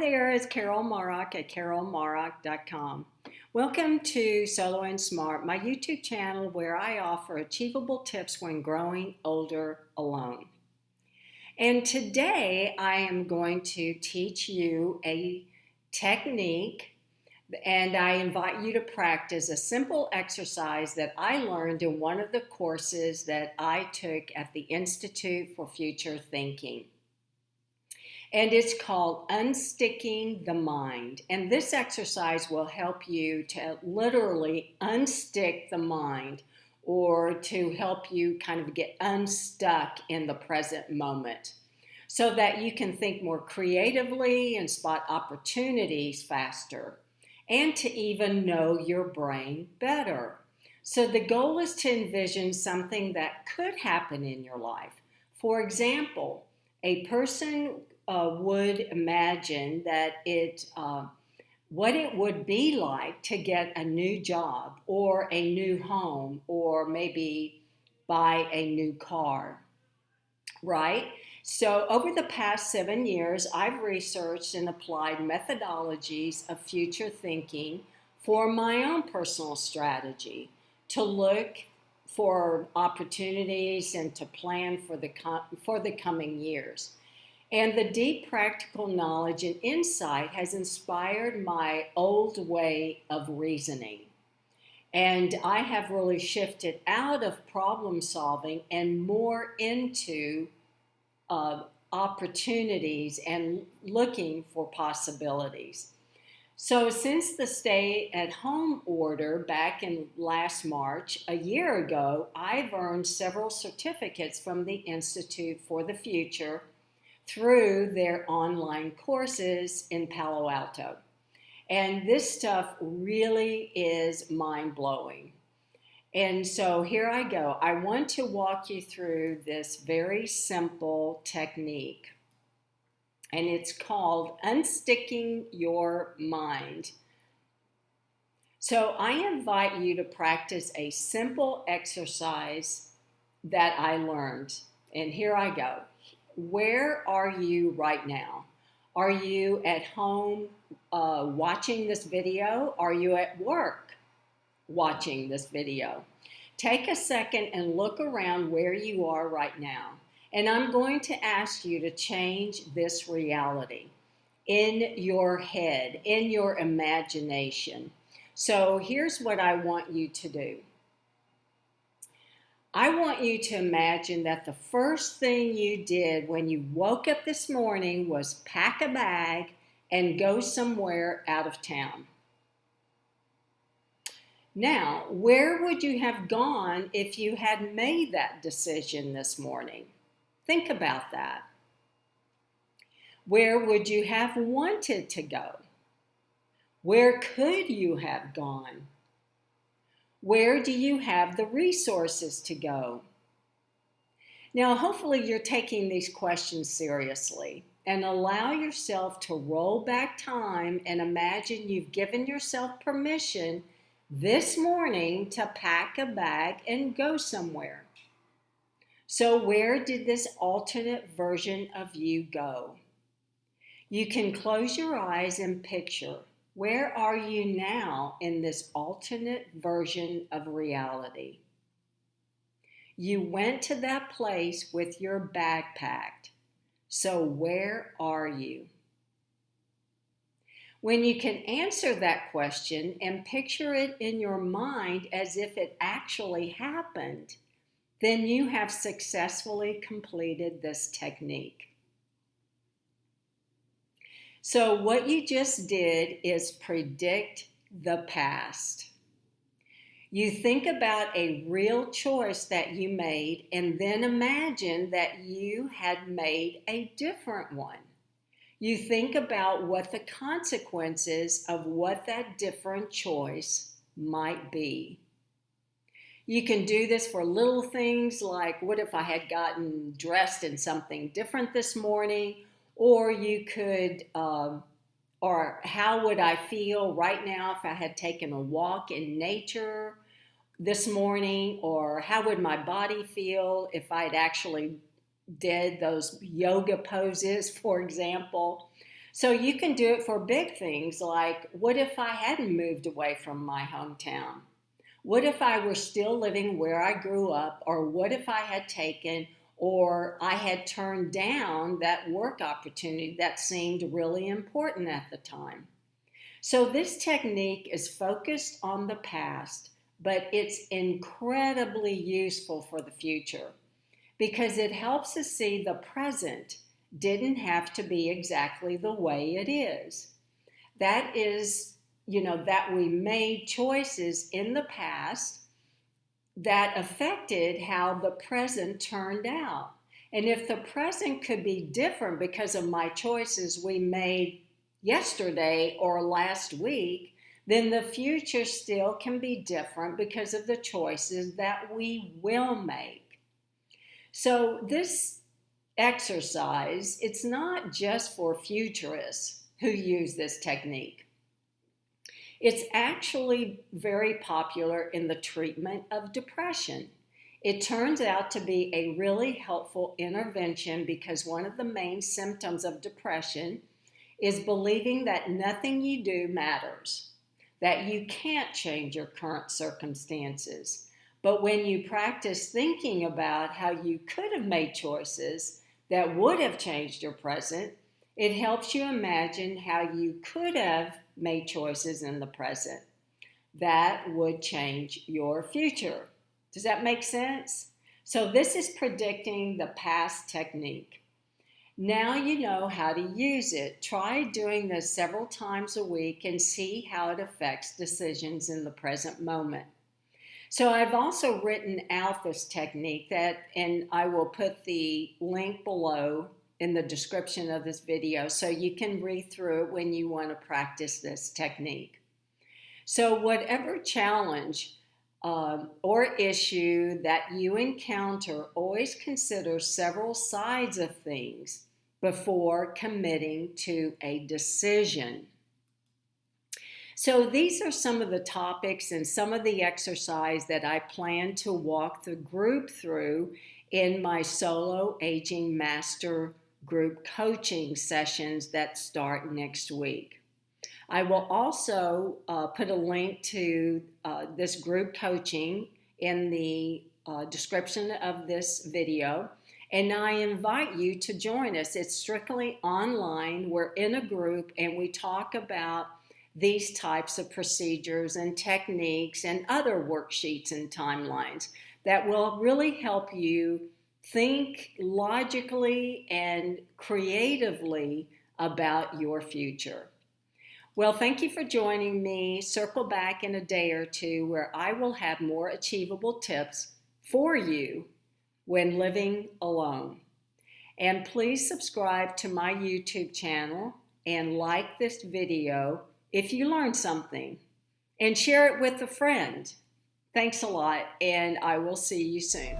there, it's Carol Marak at carolmarak.com. Welcome to Solo and Smart, my YouTube channel where I offer achievable tips when growing older alone. And today I am going to teach you a technique, and I invite you to practice a simple exercise that I learned in one of the courses that I took at the Institute for Future Thinking. And it's called Unsticking the Mind. And this exercise will help you to literally unstick the mind, or to help you kind of get unstuck in the present moment so that you can think more creatively and spot opportunities faster, and to even know your brain better. So the goal is to envision something that could happen in your life. For example, a person would imagine that what it would be like to get a new job or a new home, or maybe buy a new car, right? So over the past 7 years, I've researched and applied methodologies of future thinking for my own personal strategy to look for opportunities and to plan for the coming years. And the deep practical knowledge and insight has inspired my old way of reasoning. And I have really shifted out of problem solving and more into opportunities and looking for possibilities. So since the stay-at-home order back in last March, a year ago, I've earned several certificates from the Institute for the Future through their online courses in Palo Alto. And this stuff really is mind-blowing. And so here I go. I want to walk you through this very simple technique. And it's called Unsticking Your Mind. So I invite you to practice a simple exercise that I learned. And here I go. Where are you right now? Are you at home watching this video? Are you at work watching this video? Take a second and look around where you are right now. And I'm going to ask you to change this reality in your head, in your imagination. So here's what I want you to do. I want you to imagine that the first thing you did when you woke up this morning was pack a bag and go somewhere out of town. Now, where would you have gone if you had made that decision this morning? Think about that. Where would you have wanted to go? Where could you have gone? Where do you have the resources to go? Now, hopefully you're taking these questions seriously, and allow yourself to roll back time and imagine you've given yourself permission this morning to pack a bag and go somewhere. So where did this alternate version of you go? You can close your eyes and picture, where are you now in this alternate version of reality? You went to that place with your bag packed. So where are you? When you can answer that question and picture it in your mind as if it actually happened, then you have successfully completed this technique. So what you just did is predict the past. You think about a real choice that you made and then imagine that you had made a different one. You think about what the consequences of what that different choice might be. You can do this for little things like, what if I had gotten dressed in something different this morning? Or you could, or how would I feel right now if I had taken a walk in nature this morning? Or how would my body feel if I'd actually did those yoga poses, for example? So you can do it for big things like, what if I hadn't moved away from my hometown? What if I were still living where I grew up? Or what if I had taken or I had turned down that work opportunity that seemed really important at the time? So this technique is focused on the past, but it's incredibly useful for the future because it helps us see the present didn't have to be exactly the way it is. That is, that we made choices in the past that affected how the present turned out. And if the present could be different because of my choices we made yesterday or last week, then the future still can be different because of the choices that we will make. So this exercise, it's not just for futurists who use this technique. It's actually very popular in the treatment of depression. It turns out to be a really helpful intervention because one of the main symptoms of depression is believing that nothing you do matters, that you can't change your current circumstances. But when you practice thinking about how you could have made choices that would have changed your present, it helps you imagine how you could have made choices in the present that would change your future. Does that make sense? So this is predicting the past technique. Now you know how to use it. Try doing this several times a week and see how it affects decisions in the present moment. So I've also written out this technique and I will put the link below in the description of this video so you can read through it when you want to practice this technique. So whatever challenge or issue that you encounter, always consider several sides of things before committing to a decision. So these are some of the topics and some of the exercise that I plan to walk the group through in my Solo Aging Master group coaching sessions that start next week. I will also put a link to this group coaching in the description of this video, and I invite you to join us. It's strictly online. We're in a group and we talk about these types of procedures and techniques and other worksheets and timelines that will really help you think logically and creatively about your future. Well, thank you for joining me. Circle back in a day or two where I will have more achievable tips for you when living alone. And please subscribe to my YouTube channel and like this video if you learned something, and share it with a friend. Thanks a lot, and I will see you soon.